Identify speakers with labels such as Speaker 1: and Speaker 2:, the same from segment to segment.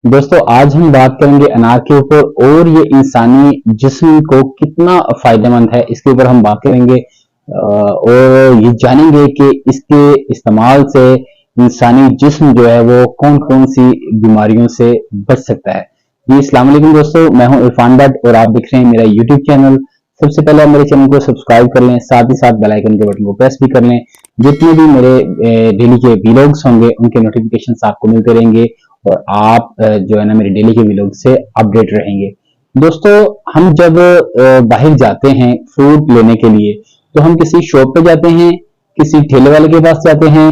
Speaker 1: दोस्तों आज हम बात करेंगे अनार के ऊपर और ये इंसानी जिस्म को कितना फायदेमंद है इसके ऊपर हम बात करेंगे और ये जानेंगे कि इसके इस्तेमाल से इंसानी जिस्म जो है वो कौन कौन सी बीमारियों से बच सकता है। जी अस्सलाम वालेकुम दोस्तों, मैं हूं इरफान भट्ट और आप देख रहे हैं मेरा यूट्यूब चैनल। सबसे पहले आप मेरे चैनल को सब्सक्राइब कर लें, साथ ही साथ बेल आइकन के बटन को प्रेस भी कर लें। जितने भी मेरे डेली के वीलॉग्स होंगे उनके नोटिफिकेशंस आपको मिलते रहेंगे और आप जो है ना मेरे डेली के व्लॉग से अपडेट रहेंगे। दोस्तों हम जब बाहर जाते हैं फ्रूट लेने के लिए तो हम किसी शॉप पे जाते हैं, किसी ठेले वाले के पास जाते हैं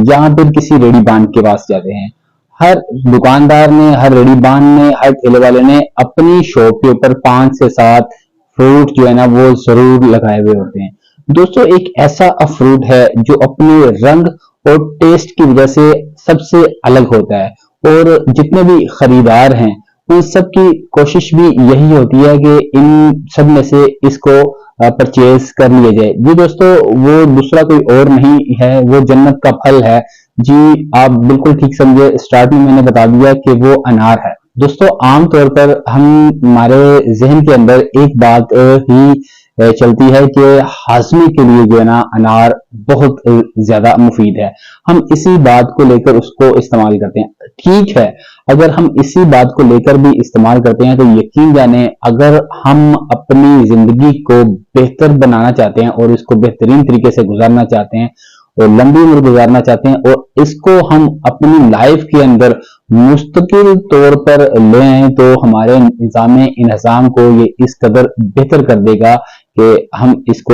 Speaker 1: या फिर किसी रेडी बांड के पास जाते हैं। हर दुकानदार ने, हर रेडी बांड ने, हर ठेले वाले ने अपनी शॉप के ऊपर 5 से 7 फ्रूट जो है ना वो जरूर लगाए हुए होते हैं। दोस्तों एक ऐसा फ्रूट है जो अपने रंग और टेस्ट की वजह से सबसे अलग होता है और जितने भी खरीदार हैं उन सब की कोशिश भी यही होती है कि इन सब में से इसको परचेज कर लिया जाए। जी दोस्तों वो दूसरा कोई और नहीं है, वो जन्नत का फल है। जी आप बिल्कुल ठीक समझे, स्टार्ट में मैंने बता दिया कि वो अनार है। दोस्तों आमतौर पर हमारे जहन के अंदर एक बात ही चलती है कि हाजमे के लिए जो है ना अनार बहुत ज्यादा मुफीद है। हम इसी बात को लेकर उसको इस्तेमाल करते हैं। ठीक है, अगर हम इसी बात को लेकर भी इस्तेमाल करते हैं तो यकीन जाने अगर हम अपनी जिंदगी को बेहतर बनाना चाहते हैं और इसको बेहतरीन तरीके से गुजारना चाहते हैं और लंबी उम्र गुजारना चाहते हैं और इसको हम अपनी लाइफ के अंदर मुस्तकिल तौर पर ले आए तो हमारे इंतजाम को ये इस कदर बेहतर कर देगा कि हम इसको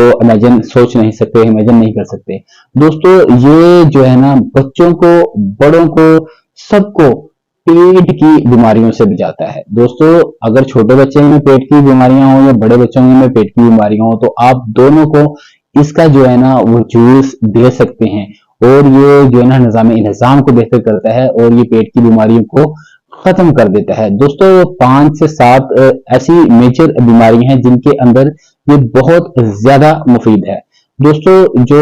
Speaker 1: सोच नहीं सकते, इमेजिन नहीं कर सकते। दोस्तों ये जो है ना बच्चों को, बड़ों को, सबको पेट की बीमारियों से बचाता है। दोस्तों अगर छोटे बच्चे में पेट की बीमारियां हो या बड़े बच्चों में पेट की बीमारियां हो तो आप दोनों को इसका जो है ना वो जूस दे सकते हैं और ये जो है ना निजाम को बेहतर करता है और ये पेट की बीमारियों को खत्म कर देता है। दोस्तों 5 से 7 ऐसी मेजर बीमारियां हैं जिनके अंदर ये बहुत ज्यादा मुफीद है। दोस्तों जो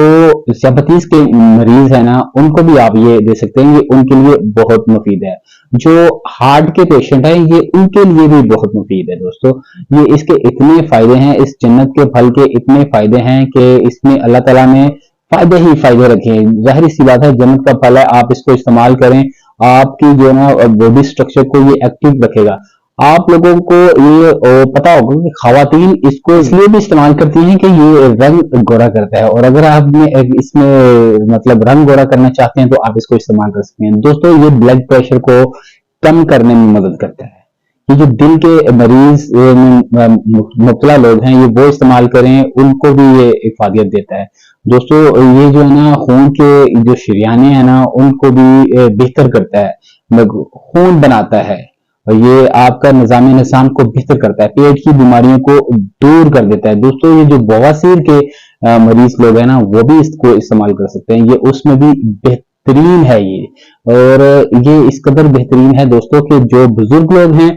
Speaker 1: डायबिटीज के मरीज है ना उनको भी आप ये दे सकते हैं, ये उनके लिए बहुत मुफीद है। जो हार्ट के पेशेंट हैं ये उनके लिए भी बहुत मुफीद है। दोस्तों ये इसके इतने फायदे हैं, इस जन्नत के फल के इतने फायदे हैं कि इसमें अल्लाह ताला ने फायदे ही फायदे रखे हैं। जाहिर सी बात है जन्नत का फल है, आप इसको इस्तेमाल करें, आपकी जो है ना बॉडी स्ट्रक्चर को ये एक्टिव रखेगा। आप लोगों को ये पता होगा कि खवातीन इसको इसलिए भी इस्तेमाल करती हैं कि ये रंग गोरा करता है और अगर आप इसमें मतलब रंग गोरा करना चाहते हैं तो आप इसको इस्तेमाल कर सकते हैं। दोस्तों ये ब्लड प्रेशर को कम करने में मदद करता है। ये जो दिल के मरीज मुब्तला लोग हैं ये वो इस्तेमाल करें, उनको भी ये इफादियत देता है। दोस्तों ये जो है ना खून के जो शरियाने हैं ना उनको भी बेहतर करता है, खून बनाता है और ये आपका निजाम को बेहतर करता है, पेट की बीमारियों को दूर कर देता है। दोस्तों ये जो बवासीर के मरीज लोग हैं ना वो भी इसको इस्तेमाल कर सकते हैं, ये उसमें भी बेहतरीन है ये। और ये इस कदर बेहतरीन है दोस्तों कि जो बुजुर्ग लोग हैं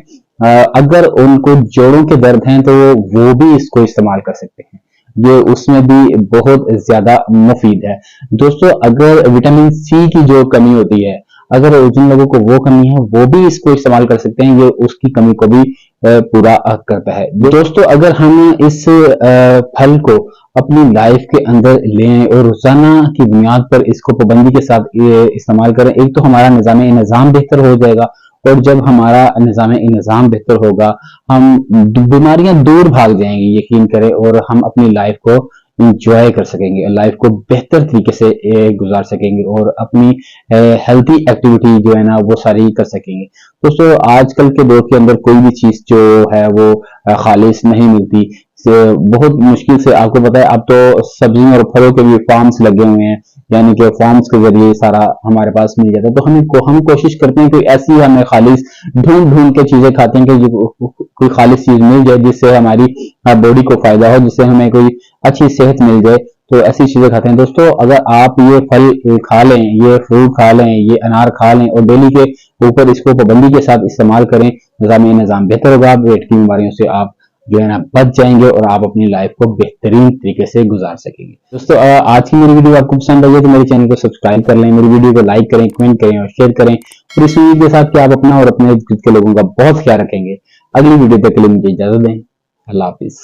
Speaker 1: अगर उनको जोड़ों के दर्द हैं तो वो भी इसको इस्तेमाल कर सकते हैं, ये उसमें भी बहुत ज्यादा मुफीद है। दोस्तों अगर विटामिन सी की जो कमी होती है, अगर जिन लोगों को वो कमी है वो भी इसको इस्तेमाल कर सकते हैं, ये उसकी कमी को भी पूरा करता है। दोस्तों अगर हम इस फल को अपनी लाइफ के अंदर लें और रोजाना की बुनियाद पर इसको पाबंदी के साथ इस्तेमाल करें, एक तो हमारा निजाम बेहतर हो जाएगा और जब हमारा निजाम बेहतर होगा हम बीमारियां दूर भाग जाएंगी यकीन करें और हम अपनी लाइफ को इंजॉय कर सकेंगे, लाइफ को बेहतर तरीके से गुजार सकेंगे और अपनी हेल्थी एक्टिविटी जो है ना वो सारी कर सकेंगे। दोस्तों आजकल के दौर के अंदर कोई भी चीज जो है वो खालिश नहीं मिलती, बहुत मुश्किल से, आपको पता है अब तो सब्जियों और फलों के भी फार्म्स लगे हुए हैं, यानी कि फार्म्स के जरिए सारा हमारे पास मिल जाता है। तो हम कोशिश करते हैं कि ऐसी हमें खालिश ढूंढ ढूंढ के चीजें खाते हैं कि कोई खालिश चीज मिल जाए जिससे हमारी बॉडी को फायदा हो, जिससे हमें कोई अच्छी सेहत मिल जाए, तो ऐसी चीजें खाते हैं। दोस्तों अगर आप ये फल खा लें, ये फ्रूट खा लें, ये अनार खा लें और डेली के ऊपर इसको पाबंदी के साथ इस्तेमाल करें, निजाम बेहतर होगा, पेट की बीमारियों से आप जो है ना बच जाएंगे और आप अपनी लाइफ को बेहतरीन तरीके से गुजार सकेंगे। दोस्तों आज की मेरी वीडियो आपको पसंद आई है तो मेरे चैनल को सब्सक्राइब कर लें, मेरी वीडियो को लाइक करें, कमेंट करें और शेयर करें, और इस वीडियो के साथ कि आप अपना और अपने इर्द गिर्द के लोगों का बहुत ख्याल रखेंगे। अगली वीडियो तक के लिए मुझे इजाजत दें। अल्लाह हाफिज।